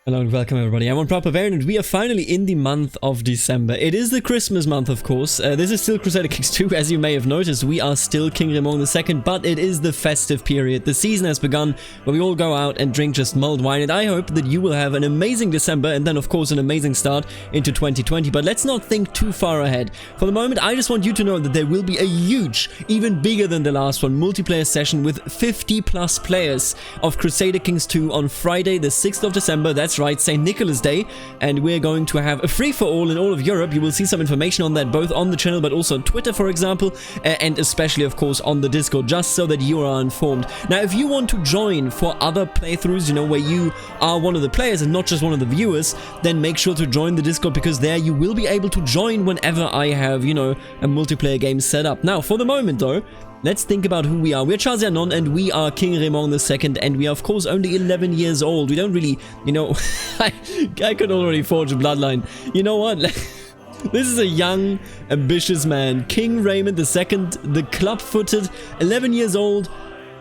Hello and welcome everybody, I'm Principality and we are finally in the month of December. It is the Christmas month, of course. This is still Crusader CK2, as you may have noticed. We are still King Raymond II, but it is the festive period. The season has begun where we all go out and drink just mulled wine, and I hope that you will have an amazing December and then of course an amazing start into 2020. But let's not think too far ahead. For the moment, I just want you to know that there will be a huge, even bigger than the last one, multiplayer session with 50 plus players of Crusader Kings 2 on Friday the 6th of December. That's right, St. Nicholas Day, and we're going to have a free-for-all in all of Europe. You will see some information on that both on the channel but also on Twitter, for example, and especially of course on the Discord, just so that you are informed. Now, if you want to join for other playthroughs, you know, where you are one of the players and not just one of the viewers, then make sure to join the Discord, because there you will be able to join whenever I have, you know, a multiplayer game set up. Now, for the moment though, let's think about who we are. We're Charles Anon and we are King Raymond II, and we are of course only 11 years old. We don't really, you know, I could already forge a bloodline. You know what? This is a young, ambitious man. King Raymond II, the club-footed, 11 years old.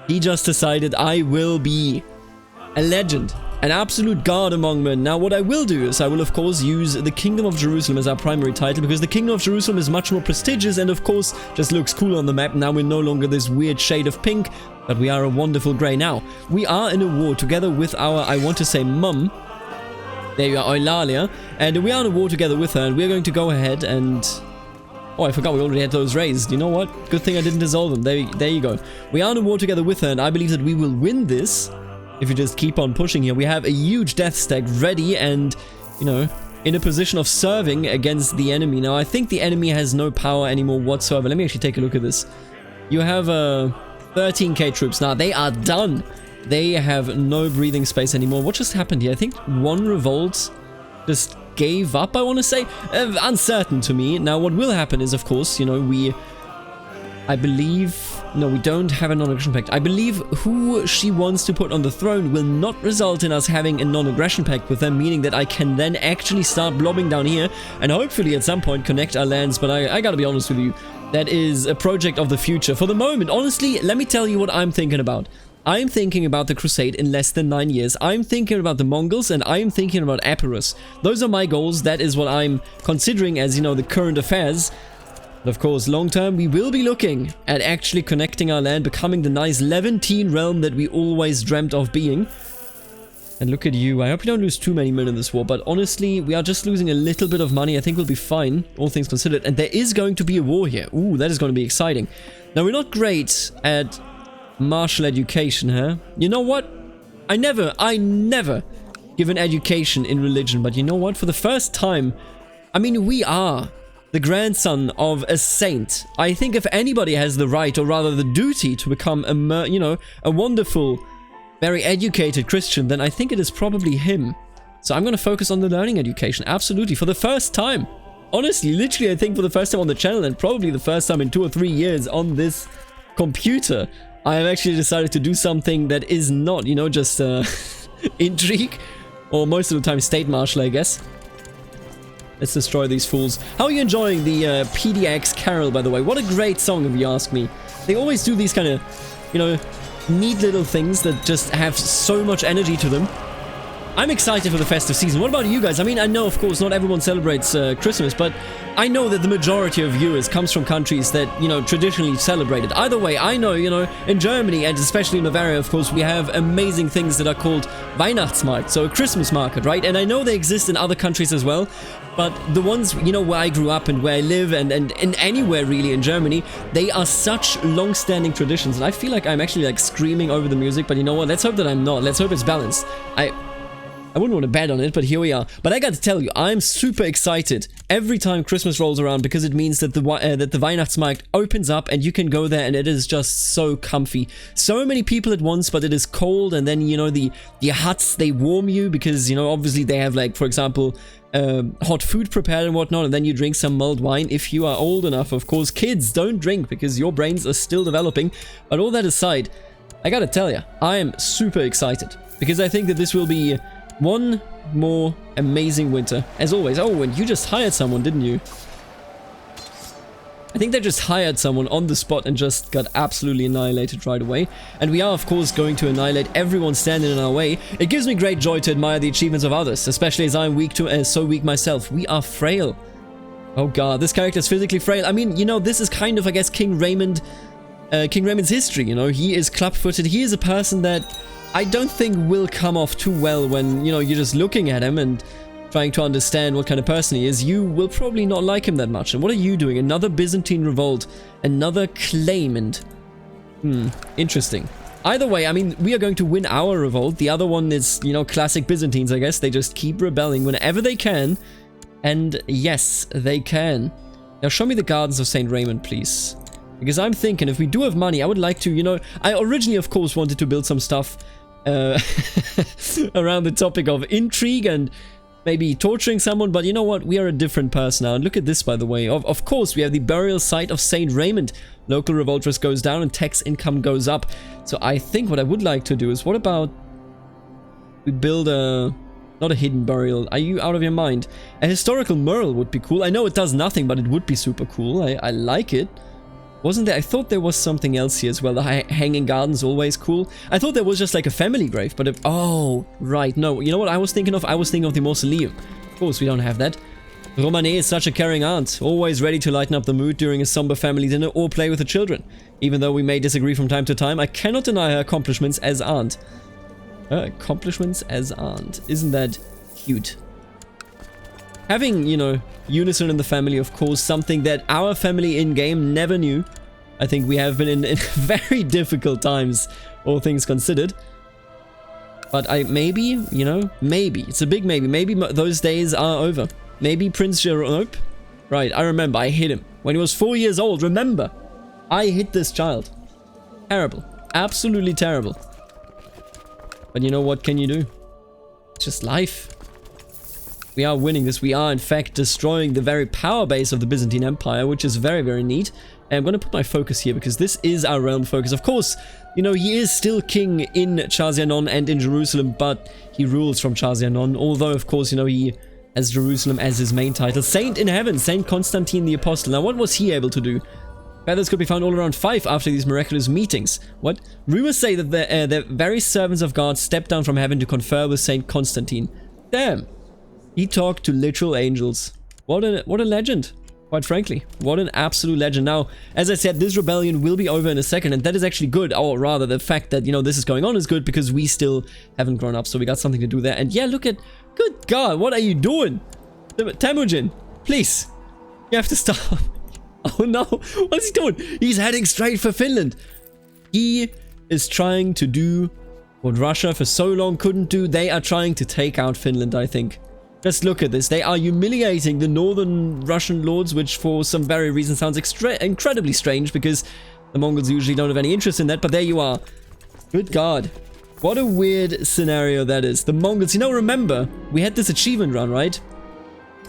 He just decided, I will be a legend. An absolute god among men. Now, what I will do is I will, of course, use the Kingdom of Jerusalem as our primary title, because the Kingdom of Jerusalem is much more prestigious and, of course, just looks cool on the map. Now we're no longer this weird shade of pink, but we are a wonderful grey. Now, we are in a war together with our, I want to say, mum. There you are, Eulalia. And we are in a war together with her, and we're going to go ahead and... Oh, I forgot we already had those raised. You know what? Good thing I didn't dissolve them. There you go. We are in a war together with her, and I believe that we will win this. If you just keep on pushing here. We have a huge death stack ready and, you know, in a position of serving against the enemy. Now, I think the enemy has no power anymore whatsoever. Let me actually take a look at this. You have 13k troops. Now, they are done. They have no breathing space anymore. What just happened here? I think one revolt just gave up, I want to say. Uncertain to me. Now, what will happen is, of course, you know, I believe... No, we don't have a non-aggression pact. I believe who she wants to put on the throne will not result in us having a non-aggression pact with them, meaning that I can then actually start blobbing down here and hopefully at some point connect our lands. But I gotta be honest with you, that is a project of the future. For the moment, honestly, let me tell you what I'm thinking about. I'm thinking about the Crusade in less than 9 years. I'm thinking about the Mongols, and I'm thinking about Epirus. Those are my goals. That is what I'm considering as, you know, the current affairs. Of course, long term, we will be looking at actually connecting our land, becoming the nice Levantine realm that we always dreamt of being. And look at you. I hope we don't lose too many men in this war, but honestly, we are just losing a little bit of money. I think we'll be fine, all things considered. And there is going to be a war here. Ooh, that is going to be exciting. Now, we're not great at martial education, huh? You know what? I never give an education in religion, but you know what? For the first time, I mean, we are the grandson of a saint. I think if anybody has the right, or rather the duty, to become a wonderful, very educated Christian, then I think it is probably him. So I'm going to focus on the learning education, absolutely, for the first time. Honestly, literally, I think for the first time on the channel, and probably the first time in 2 or 3 years on this computer, I have actually decided to do something that is not, you know, just intrigue, or most of the time state martial, I guess. Let's destroy these fools. How are you enjoying the PDX Carol, by the way? What a great song, if you ask me. They always do these kind of, you know, neat little things that just have so much energy to them. I'm excited for the festive season. What about you guys? I mean, I know, of course, not everyone celebrates Christmas, but I know that the majority of viewers comes from countries that, you know, traditionally celebrate it. Either way, I know, you know, in Germany, and especially in Bavaria, of course, we have amazing things that are called Weihnachtsmarkt, so a Christmas market, right? And I know they exist in other countries as well, but the ones, you know, where I grew up and where I live and anywhere really in Germany, they are such long-standing traditions. And I feel like I'm actually like screaming over the music, but you know what? Let's hope that I'm not. Let's hope it's balanced. I wouldn't want to bet on it, but here we are. But I got to tell you, I'm super excited every time Christmas rolls around, because it means that the Weihnachtsmarkt opens up and you can go there, and it is just so comfy. So many people at once, but it is cold, and then, you know, the huts, they warm you because, you know, obviously they have, like, for example, hot food prepared and whatnot, and then you drink some mulled wine if you are old enough. Of course, kids, don't drink because your brains are still developing. But all that aside, I gotta tell you, I am super excited because I think that this will be one more amazing winter, as always. Oh, and you just hired someone, didn't you? I think they just hired someone on the spot and just got absolutely annihilated right away. And we are, of course, going to annihilate everyone standing in our way. It gives me great joy to admire the achievements of others, especially as I'm weak so weak myself. We are frail. Oh god, this character is physically frail. I mean, you know, this is kind of, I guess, King Raymond's history, you know. He is club-footed. He is a person that I don't think will come off too well when, you know, you're just looking at him and trying to understand what kind of person he is. You will probably not like him that much. And what are you doing? Another Byzantine revolt. Another claimant. Interesting. Either way, I mean, we are going to win our revolt. The other one is, you know, classic Byzantines, I guess. They just keep rebelling whenever they can. And yes, they can. Now show me the Gardens of St. Raymond, please. Because I'm thinking, if we do have money, I would like to, you know... I originally, of course, wanted to build some stuff around the topic of intrigue and maybe torturing someone, but you know what? We are a different person now. And look at this, by the way. Of course, we have the burial site of St. Raymond. Local revolt risk goes down and tax income goes up. So I think what I would like to do is, what about we build a... not a hidden burial. Are you out of your mind? A historical mural would be cool. I know it does nothing, but it would be super cool. I like it. Wasn't there? I thought there was something else here as well. The hanging garden's always cool. I thought there was just like a family grave, but if... oh, right. No, you know what I was thinking of? I was thinking of the mausoleum. Of course, we don't have that. Romane is such a caring aunt, always ready to lighten up the mood during a somber family dinner or play with the children. Even though we may disagree from time to time, I cannot deny her accomplishments as aunt. Her accomplishments as aunt. Isn't that cute? Having, you know, unison in the family, of course, something that our family in-game never knew. I think we have been in very difficult times, all things considered. But maybe, you know, maybe. It's a big maybe. Maybe those days are over. Maybe Prince Jerome... right, I remember, I hit him. When he was 4 years old, remember. I hit this child. Terrible. Absolutely terrible. But you know, what can you do? It's just life. We are winning this. We are, in fact, destroying the very power base of the Byzantine Empire, which is very, very neat. And I'm going to put my focus here, because this is our realm focus. Of course, you know, he is still king in Charzianon and in Jerusalem, but he rules from Charzianon. Although, of course, you know, he has Jerusalem as his main title. Saint in heaven, Saint Constantine the Apostle. Now, what was he able to do? Feathers could be found all around 5 after these miraculous meetings. What? Rumors say that the very servants of God stepped down from heaven to confer with Saint Constantine. Damn. He talked to literal angels. What a legend. Quite frankly. What an absolute legend. Now, as I said, this rebellion will be over in a second, and that is actually good. Or rather, the fact that, you know, this is going on is good, because we still haven't grown up, so we got something to do there. And yeah, look at... good God, what are you doing? Temujin, please. You have to stop. Oh no, what is he doing? He's heading straight for Finland. He is trying to do what Russia for so long couldn't do. They are trying to take out Finland, I think. Just look at this. They are humiliating the northern Russian lords, which for some very reason sounds incredibly strange, because the Mongols usually don't have any interest in that, but there you are. Good God. What a weird scenario that is. The Mongols, you know, remember, we had this achievement run, right?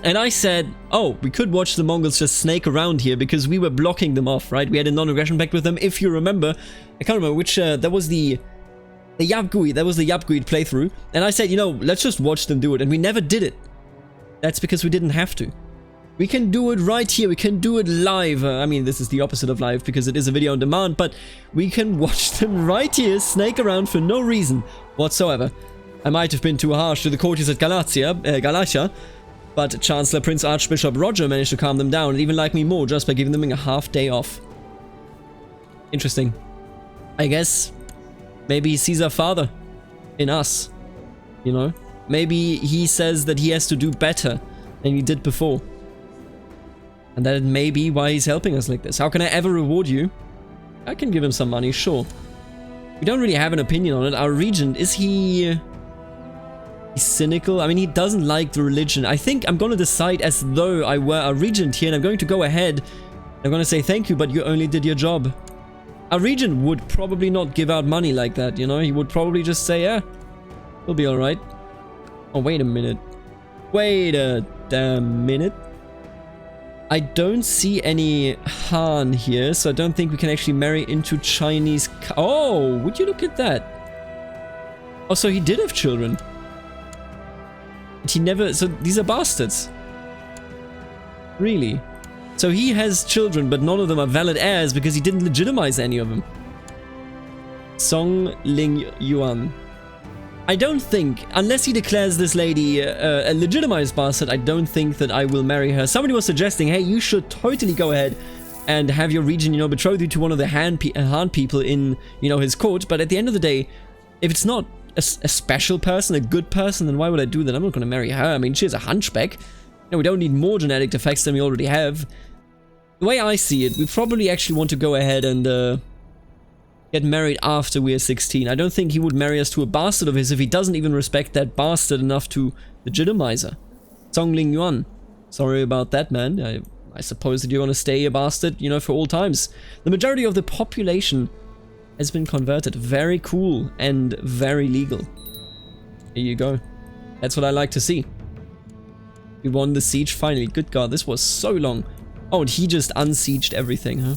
And I said, oh, we could watch the Mongols just snake around here, because we were blocking them off, right? We had a non-aggression pact with them, if you remember. I can't remember which, that was the Yapguid, that was the Yapguid playthrough. And I said, you know, let's just watch them do it. And we never did it. That's because we didn't have to. We can do it right here. We can do it live. I mean, this is the opposite of live, because it is a video on demand. But we can watch them right here snake around for no reason whatsoever. I might have been too harsh to the courtiers at Galatia. But Chancellor Prince Archbishop Roger managed to calm them down and even like me more just by giving them a half day off. Interesting. I guess maybe he sees our father in us, you know? Maybe he says that he has to do better than he did before. And that may be why he's helping us like this. How can I ever reward you? I can give him some money, sure. We don't really have an opinion on it. Our regent, is he... he's cynical? I mean, he doesn't like the religion. I think I'm going to decide as though I were a regent here, and I'm going to go ahead. I'm going to say thank you, but you only did your job. A regent would probably not give out money like that, you know? He would probably just say, yeah, we'll be alright. Oh, wait a minute. Wait a damn minute. I don't see any Han here, so I don't think we can actually marry into Chinese... oh, would you look at that? Oh, so he did have children. He never... so these are bastards. Really? So he has children, but none of them are valid heirs because he didn't legitimize any of them. Song Ling Yuan. I don't think, unless he declares this lady a legitimized bastard, I don't think that I will marry her. Somebody was suggesting, hey, you should totally go ahead and have your region, you know, betroth you to one of the Han people in, you know, his court. But at the end of the day, if it's not a special person, a good person, then why would I do that? I'm not going to marry her. I mean, she's a hunchback. No, we don't need more genetic defects than we already have. The way I see it, we probably actually want to go ahead and get married after we're 16. I don't think he would marry us to a bastard of his if he doesn't even respect that bastard enough to legitimize her. Song Ling Yuan. Sorry about that, man. I suppose that you're going to stay a bastard, you know, for all times. The majority of the population has been converted. Very cool and very legal. Here you go. That's what I like to see. We won the siege finally. Good God, this was so long. Oh, and he just unsieged everything, huh?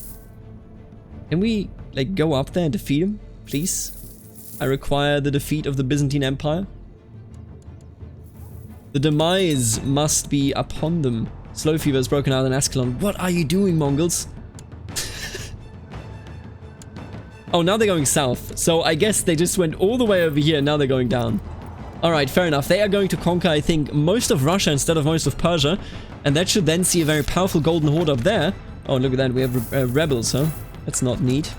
Can we, like, go up there and defeat him, please? I require the defeat of the Byzantine Empire. The demise must be upon them. Slow fever has broken out in Ascalon. What are you doing, Mongols? Oh, now they're going south. So I guess they just went all the way over here and now they're going down. Alright, fair enough. They are going to conquer, I think, most of Russia instead of most of Persia. And that should then see a very powerful golden horde up there. Oh, look at that. We have rebels, huh? That's not neat.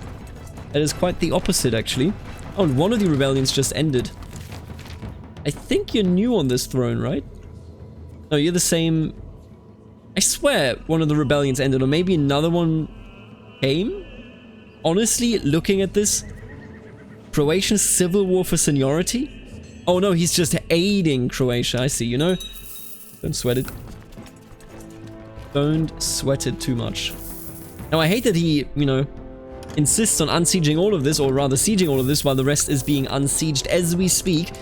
That is quite the opposite, actually. Oh, and one of the rebellions just ended. I think you're new on this throne, right? No, you're the same... I swear one of the rebellions ended, or maybe another one came? Honestly, looking at this... Croatian civil war for seniority? Oh no, he's just aiding Croatia, I see, you know? Don't sweat it. Don't sweat it too much. Now, I hate that he, you know, insists on unsieging all of this, or rather sieging all of this, while the rest is being unsieged as we speak.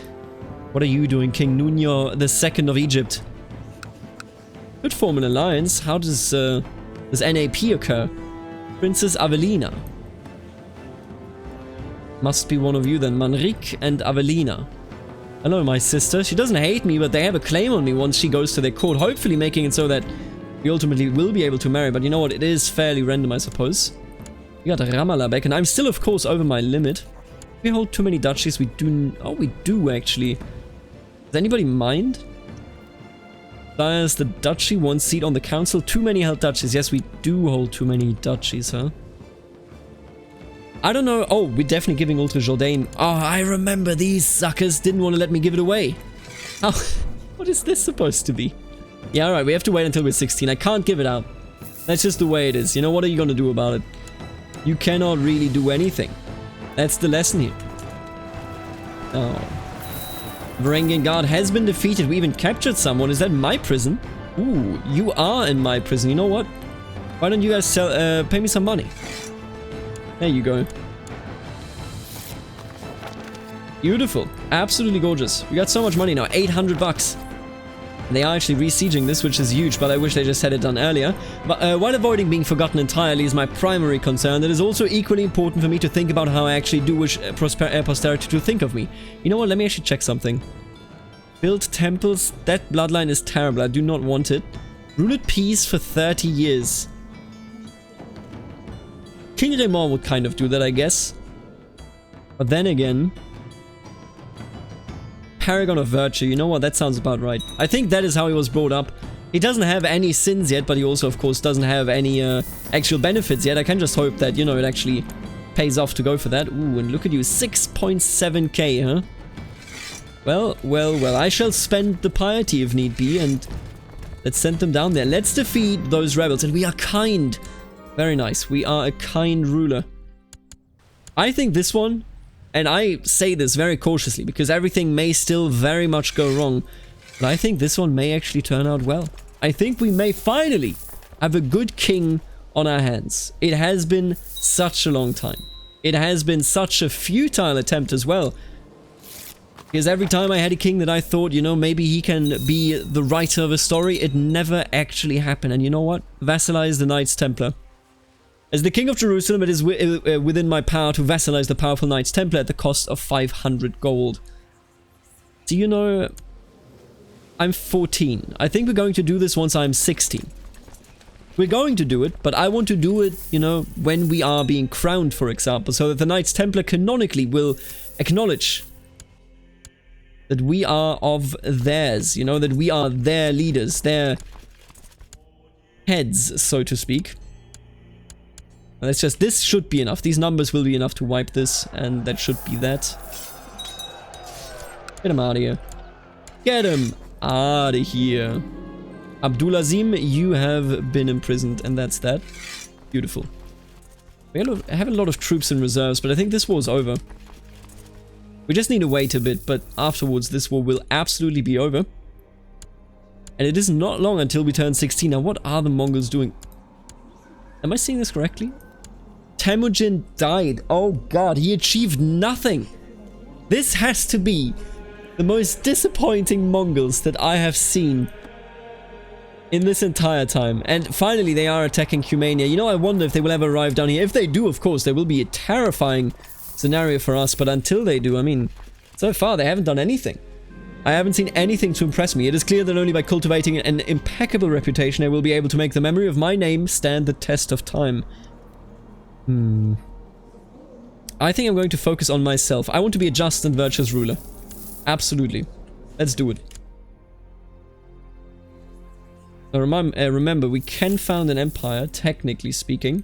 What are you doing, King Nuno II of Egypt? Could form an alliance. How does NAP occur? Princess Avelina. Must be one of you then. Manrik and Avelina. Hello, my sister. She doesn't hate me, but they have a claim on me once she goes to their court, hopefully making it so that we ultimately will be able to marry. But you know what? It is fairly random, I suppose. We got Ramallah back, and I'm still, of course, over my limit. We hold too many duchies. We do... Oh, we do, actually. Does anybody mind? There's the duchy, one seat on the council. Too many held duchies. Yes, we do hold too many duchies, huh? I don't know. Oh, we're definitely giving Ultra Jourdain. Oh, I remember these suckers didn't want to let me give it away. Oh, what is this supposed to be? Yeah, alright, we have to wait until we're 16. I can't give it out. That's just the way it is. You know, what are you going to do about it? You cannot really do anything. That's the lesson here. Oh. Varangian Guard has been defeated. We even captured someone. Is that my prison? Ooh, you are in my prison. You know what? Why don't you guys pay me some money? There you go. Beautiful. Absolutely gorgeous. We got so much money now. 800 bucks. They are actually re-sieging this, which is huge, but I wish they just had it done earlier. But while avoiding being forgotten entirely is my primary concern, it is also equally important for me to think about how I actually do wish posterity to think of me. You know what? Let me actually check something. Build temples. That bloodline is terrible. I do not want it. Rule at peace for 30 years. King Raymond would kind of do that, I guess. But then again... Paragon of Virtue, you know what, that sounds about right. I think that is how he was brought up. He doesn't have any sins yet, but he also, of course, doesn't have any actual benefits yet. I can just hope that, you know, it actually pays off to go for that. Ooh, and look at you, 6.7k, huh? Well, well, well, I shall spend the piety if need be, and let's send them down there. Let's defeat those rebels, and we are kind. Very nice, we are a kind ruler. I think this one... And I say this very cautiously, because everything may still very much go wrong. But I think this one may actually turn out well. I think we may finally have a good king on our hands. It has been such a long time. It has been such a futile attempt as well. Because every time I had a king that I thought, you know, maybe he can be the writer of a story, it never actually happened. And you know what? Vassalize the Knights Templar. As the King of Jerusalem, it is within my power to vassalize the powerful Knights Templar at the cost of 500 gold. Do you know... I'm 14. I think we're going to do this once I'm 16. We're going to do it, but I want to do it, you know, when we are being crowned, for example, so that the Knights Templar canonically will acknowledge that we are of theirs, you know, that we are their leaders, their heads, so to speak. And it's just, this should be enough. These numbers will be enough to wipe this, and that should be that. Get him out of here. Get him out of here. Abdulazim, you have been imprisoned, and that's that. Beautiful. We have a lot of troops in reserves, but I think this war's over. We just need to wait a bit, but afterwards this war will absolutely be over. And it is not long until we turn 16. Now, what are the Mongols doing? Am I seeing this correctly? Temujin died. Oh god, he achieved nothing. This has to be the most disappointing Mongols that I have seen in this entire time. And finally they are attacking Cumania. You know, I wonder if they will ever arrive down here. If they do, of course, there will be a terrifying scenario for us. But until they do, I mean, so far they haven't done anything. I haven't seen anything to impress me. It is clear that only by cultivating an impeccable reputation I will be able to make the memory of my name stand the test of time. I think I'm going to focus on myself. I want to be a just and virtuous ruler. Absolutely. Let's do it. Now remember, we can found an empire, technically speaking.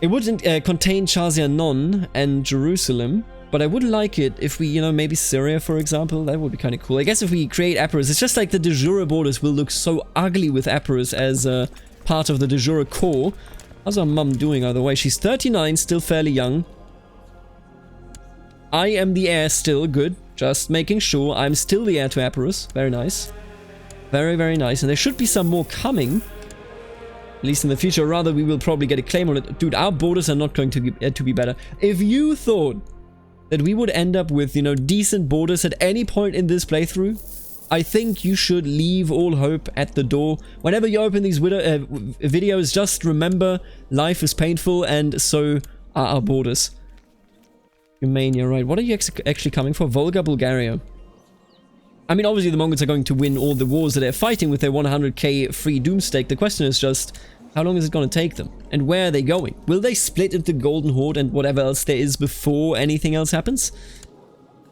It wouldn't contain Chazia-non and Jerusalem, but I would like it if we, you know, maybe Syria, for example. That would be kind of cool. I guess if we create Epirus, it's just like the de jure borders will look so ugly with Epirus as part of the de jure core. How's our mum doing, either way? She's 39, still fairly young. I am the heir still, good. Just making sure I'm still the heir to Epirus. Very nice. Very, very nice. And there should be some more coming. At least in the future. Rather, we will probably get a claim on it. Dude, our borders are not going to be better. If you thought that we would end up with, you know, decent borders at any point in this playthrough, I think you should leave all hope at the door. Whenever you open these videos, just remember life is painful and so are our borders. Romania, right. What are you actually coming for? Volga, Bulgaria. I mean, obviously the Mongols are going to win all the wars that they're fighting with their 100k free doom stake. The question is just, how long is it going to take them? And where are they going? Will they split into Golden Horde and whatever else there is before anything else happens?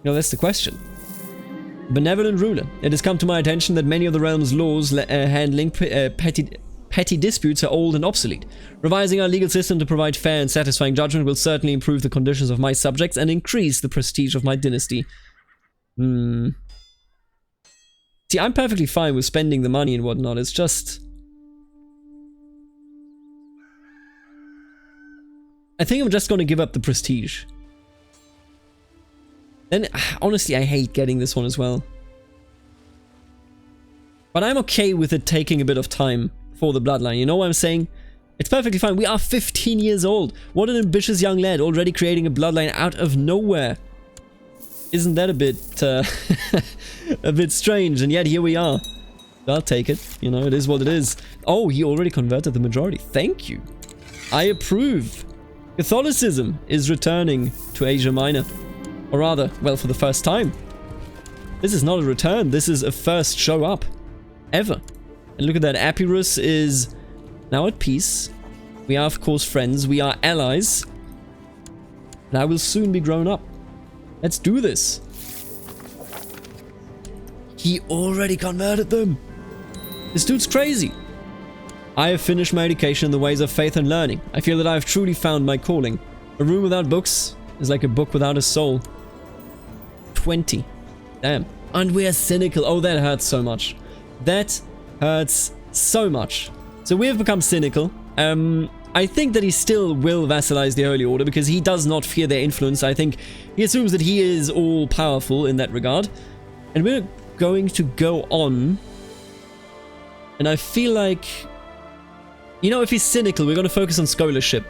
You know, that's the question. Benevolent ruler. It has come to my attention that many of the realm's laws handling petty disputes are old and obsolete. Revising our legal system to provide fair and satisfying judgment will certainly improve the conditions of my subjects and increase the prestige of my dynasty. See, I'm perfectly fine with spending the money and whatnot. It's just, I think I'm just going to give up the prestige. Then, honestly, I hate getting this one as well. But I'm okay with it taking a bit of time for the bloodline. You know what I'm saying? It's perfectly fine. We are 15 years old. What an ambitious young lad, already creating a bloodline out of nowhere. Isn't that a bit, a bit strange? And yet here we are. I'll take it. You know, it is what it is. Oh, he already converted the majority. Thank you. I approve. Catholicism is returning to Asia Minor. Or rather, well, for the first time. This is not a return. This is a first show up. Ever. And look at that. Epirus is now at peace. We are, of course, friends. We are allies. And I will soon be grown up. Let's do this. He already converted them. This dude's crazy. I have finished my education in the ways of faith and learning. I feel that I have truly found my calling. A room without books is like a book without a soul. 20. Damn. And we are cynical. Oh, that hurts so much. That hurts so much. So we have become cynical. I think that he still will vassalize the Holy Order because he does not fear their influence. I think he assumes that he is all powerful in that regard. And we're going to go on. And I feel like, you know, if he's cynical, we're going to focus on scholarship.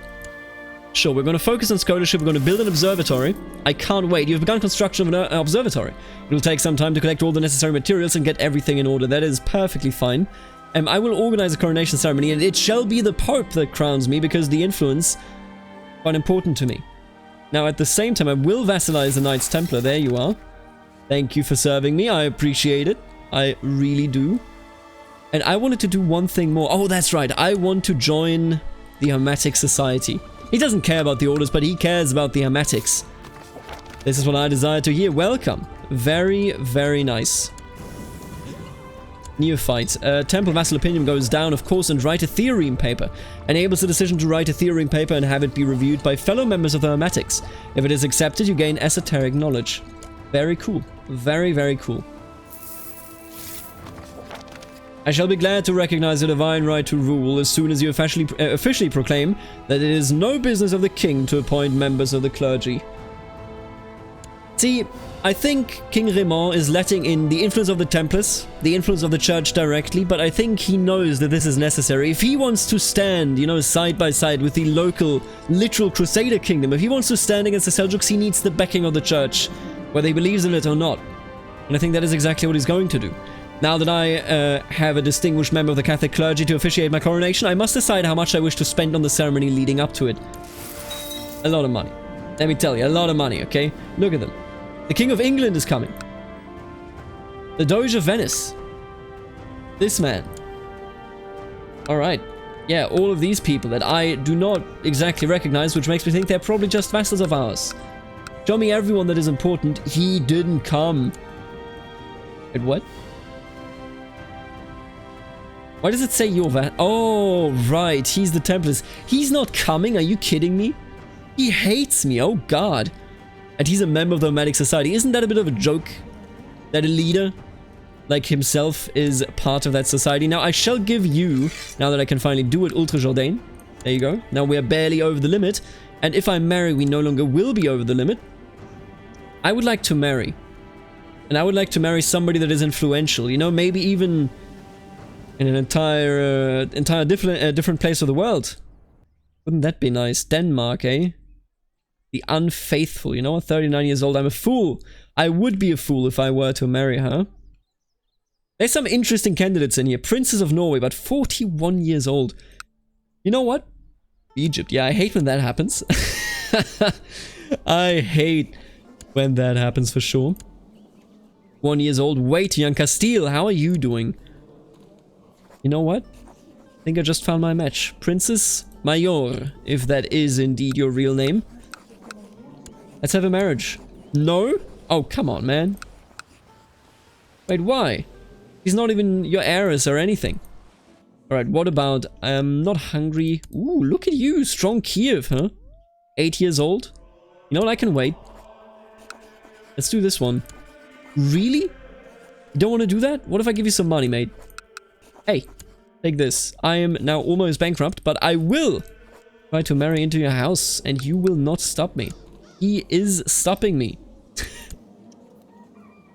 Sure, we're going to focus on scholarship. We're going to build an observatory. I can't wait. You've begun construction of an observatory. It will take some time to collect all the necessary materials and get everything in order. That is perfectly fine. I will organize a coronation ceremony, and it shall be the Pope that crowns me because the influence is quite important to me. Now, at the same time, I will vassalize the Knights Templar. There you are. Thank you for serving me. I appreciate it. I really do. And I wanted to do one thing more. Oh, that's right. I want to join the Hermetic Society. He doesn't care about the orders, but he cares about the Hermetics. This is what I desire to hear. Welcome. Very, very nice. Neophyte. Temple Vassal Opinion goes down, of course, and write a theorem paper. Enables the decision to write a theorem paper and have it be reviewed by fellow members of the Hermetics. If it is accepted, you gain esoteric knowledge. Very cool. Very, very cool. I shall be glad to recognize the divine right to rule as soon as you officially proclaim that it is no business of the king to appoint members of the clergy. See, I think King Raymond is letting in the influence of the Templars, the influence of the church directly, but I think he knows that this is necessary. If he wants to stand, you know, side by side with the local, literal Crusader kingdom, if he wants to stand against the Seljuks, he needs the backing of the church, whether he believes in it or not. And I think that is exactly what he's going to do. Now that I have a distinguished member of the Catholic clergy to officiate my coronation, I must decide how much I wish to spend on the ceremony leading up to it. A lot of money. Let me tell you, a lot of money, okay? Look at them. The King of England is coming. The Doge of Venice. This man. Alright. Yeah, all of these people that I do not exactly recognize, which makes me think they're probably just vassals of ours. Show me everyone that is important. He didn't come. Wait, what? Why does it say your Oh, right. He's the Templars. He's not coming. Are you kidding me? He hates me. Oh, God. And he's a member of the Hermetic Society. Isn't that a bit of a joke? That a leader like himself is part of that society. Now, I shall give you, now that I can finally do it, Ultra Jourdain. There you go. Now, we are barely over the limit. And if I marry, we no longer will be over the limit. I would like to marry. And I would like to marry somebody that is influential. You know, maybe even in an entire different place of the world. Wouldn't that be nice? Denmark, eh? The unfaithful, you know what? 39 years old, I'm a fool. I would be a fool if I were to marry her. There's some interesting candidates in here. Princess of Norway, but 41 years old. You know what? Egypt. Yeah, I hate when that happens. I hate when that happens for sure. 1 year old, way too young. Castile, how are you doing? You know what? I think I just found my match. Princess Mayor, if that is indeed your real name. Let's have a marriage. No? Oh, come on, man. Wait, why? She's not even your heiress or anything. Alright, what about... not hungry. Ooh, look at you. Strong Kiev, huh? 8 years old. You know what? I can wait. Let's do this one. Really? You don't want to do that? What if I give you some money, mate? Hey, take this. I am now almost bankrupt, but I will try to marry into your house, and you will not stop me. He is stopping me.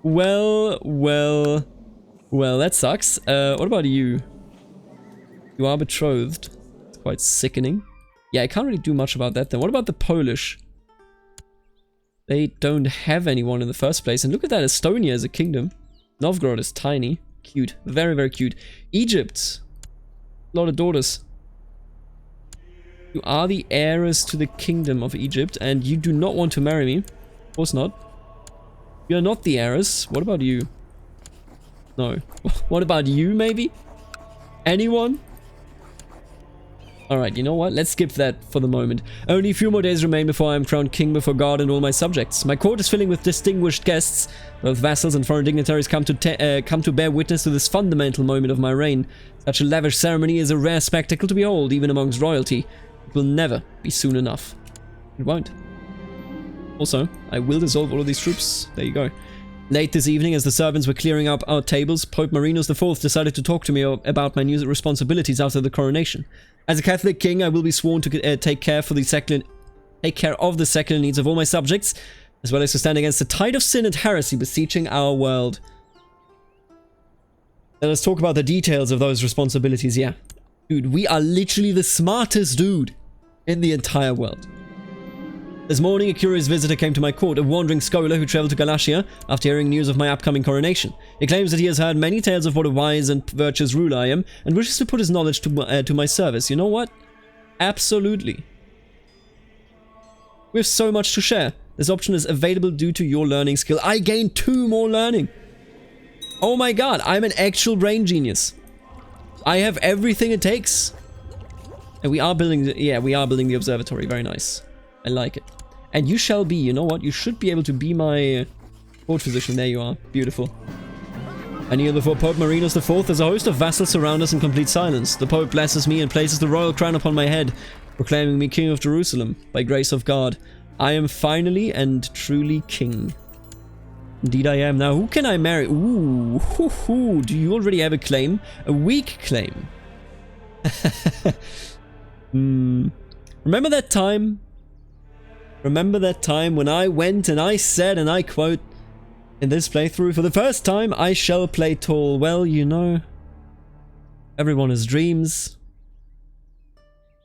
Well, that sucks. What about you? You are betrothed. It's quite sickening. Yeah, I can't really do much about that then. What about the Polish? They don't have anyone in the first place. And look at that, Estonia is a kingdom. Novgorod is tiny. Cute. Very, very cute. Egypt. A lot of daughters. You are the heiress to the kingdom of Egypt, and you do not want to marry me. Of course not. You're not the heiress. What about you? No. What about you, maybe? Anyone? Alright, you know what? Let's skip that for the moment. Only a few more days remain before I am crowned king before God and all my subjects. My court is filling with distinguished guests. Both vassals and foreign dignitaries come to bear witness to this fundamental moment of my reign. Such a lavish ceremony is a rare spectacle to behold, even amongst royalty. It will never be soon enough. It won't. Also, I will dissolve all of these troops. There you go. Late this evening, as the servants were clearing up our tables, Pope Marinos IV decided to talk to me about my new responsibilities after the coronation. As a Catholic king, I will be sworn to take care of the secular needs of all my subjects, as well as to stand against the tide of sin and heresy beseeching our world. Let us talk about the details of those responsibilities, yeah. Dude, we are literally the smartest dude in the entire world. This morning, a curious visitor came to my court, a wandering scholar who traveled to Galatia after hearing news of my upcoming coronation. He claims that he has heard many tales of what a wise and virtuous ruler I am, and wishes to put his knowledge to my service. You know what? Absolutely. We have so much to share. This option is available due to your learning skill. I gained 2 more learning. Oh my god, I'm an actual brain genius. I have everything it takes. And we are building, we are building the observatory. Very nice. I like it. And you shall be, you know what? You should be able to be my court physician. There you are. Beautiful. I kneel before Pope Marinus IV as a host of vassals surround us in complete silence. The Pope blesses me and places the royal crown upon my head, proclaiming me King of Jerusalem. By grace of God, I am finally and truly king. Indeed I am. Now, who can I marry? Ooh, do you already have a claim? A weak claim. Remember that time? Remember that time when I went and I said, and I quote, in this playthrough, for the first time I shall play tall. Well, you know, everyone has dreams.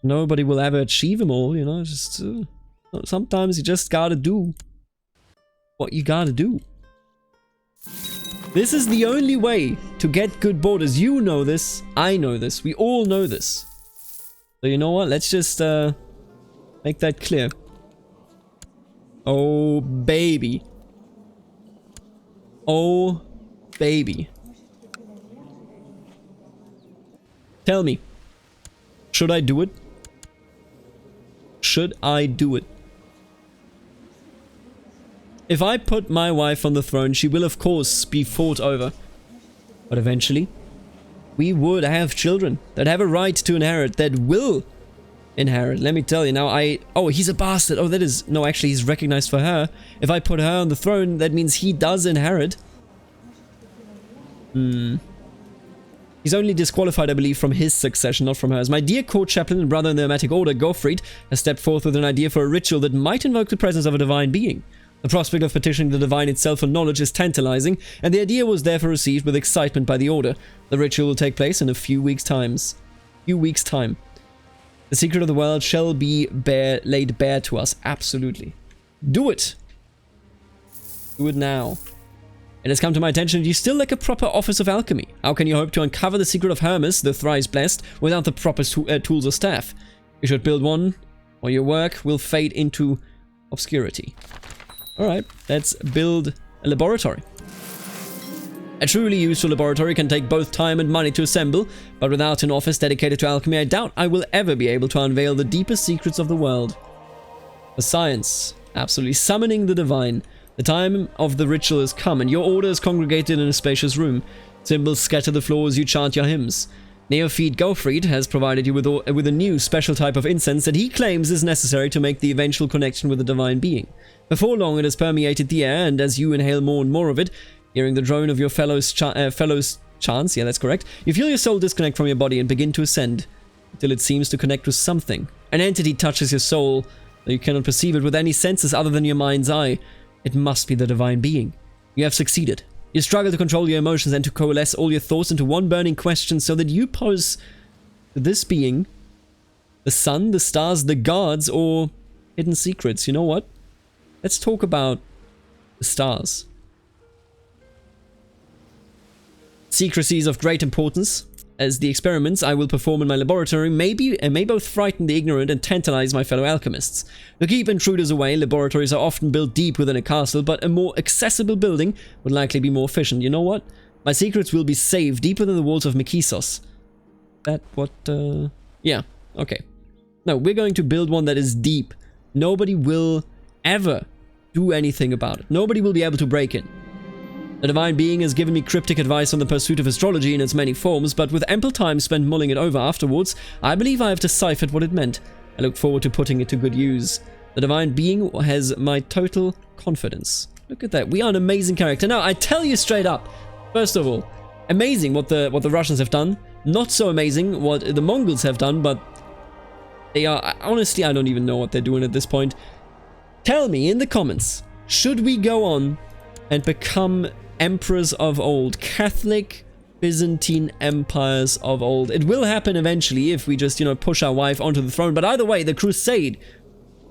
Nobody will ever achieve them all, you know, just sometimes you just gotta do what you gotta do. This is the only way to get good borders. You know this, I know this, we all know this. So you know what, let's just make that clear. Oh baby. Oh baby. Tell me, should I do it? Should I do it? If I put my wife on the throne, she will of course be fought over. But eventually, we would have children that have a right to inherit, that will inherit. Let me tell you now, oh, he's a bastard. Oh, that is, no, actually he's recognized for her. If I put her on the throne, that means he does inherit. He's only disqualified, I believe, from his succession, not from hers. My dear court chaplain and brother in the Hermetic Order, Gottfried, has stepped forth with an idea for a ritual that might invoke the presence of a divine being. The prospect of petitioning the divine itself for knowledge is tantalizing, and the idea was therefore received with excitement by the Order. The ritual will take place in a few weeks' time. The secret of the world shall be laid bare to us. Absolutely. Do it! Do it now. It has come to my attention that you still lack a proper office of alchemy. How can you hope to uncover the secret of Hermes, the thrice blessed, without the proper tools or staff? You should build one, or your work will fade into obscurity. Alright, let's build a laboratory. A truly useful laboratory can take both time and money to assemble, but without an office dedicated to alchemy, I doubt I will ever be able to unveil the deepest secrets of the world. For science, absolutely summoning the divine. The time of the ritual has come, and your order is congregated in a spacious room. Symbols scatter the floor as you chant your hymns. Neophyte Gottfried has provided you with a new special type of incense that he claims is necessary to make the eventual connection with the divine being. Before long, it has permeated the air, and as you inhale more and more of it, hearing the drone of your fellows' chants, yeah, that's correct, you feel your soul disconnect from your body and begin to ascend, until it seems to connect with something. An entity touches your soul, though you cannot perceive it with any senses other than your mind's eye. It must be the divine being. You have succeeded. You struggle to control your emotions and to coalesce all your thoughts into one burning question so that you pose to this being the sun, the stars, the gods, or hidden secrets. You know what? Let's talk about the stars. Secrecy is of great importance, as the experiments I will perform in my laboratory may both frighten the ignorant and tantalize my fellow alchemists. To keep intruders away, laboratories are often built deep within a castle, but a more accessible building would likely be more efficient. You know what? My secrets will be saved deep within the walls of Mykisos. That what, yeah, okay. No, we're going to build one that is deep. Nobody will ever do anything about it. Nobody will be able to break in. The divine being has given me cryptic advice on the pursuit of astrology in its many forms, but with ample time spent mulling it over afterwards, I believe I have deciphered what it meant. I look forward to putting it to good use. The divine being has my total confidence. Look at that. We are an amazing character. Now, I tell you straight up, first of all, amazing what the Russians have done. Not so amazing what the Mongols have done, but they are, honestly, I don't even know what they're doing at this point. Tell me in the comments, should we go on and become emperors of old, Catholic Byzantine empires of old? It will happen eventually if we just, you know, push our wife onto the throne. But either way, the Crusade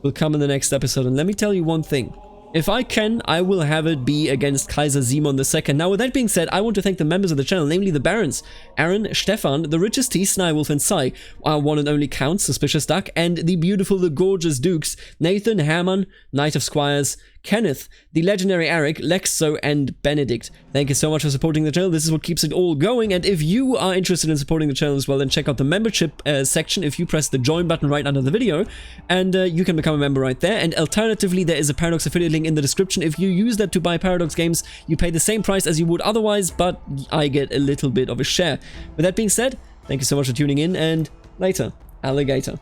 will come in the next episode. And let me tell you one thing. If I can, I will have it be against Kaiser Simon II. Now, with that being said, I want to thank the members of the channel, namely the Barons, Aaron, Stefan, the Richest T, Snywolf, and Sai, our one and only Count, Suspicious Duck, and the beautiful, the gorgeous Dukes, Nathan, Herman, Knight of Squires, Kenneth, the legendary Eric, Lexo, and Benedict. Thank you so much for supporting the channel. This is what keeps it all going. And if you are interested in supporting the channel as well, then check out the membership section if you press the join button right under the video, and you can become a member right there. And alternatively, there is a Paradox affiliate link in the description. If you use that to buy Paradox games, you pay the same price as you would otherwise, but I get a little bit of a share. With that being said, thank you so much for tuning in, and later, alligator.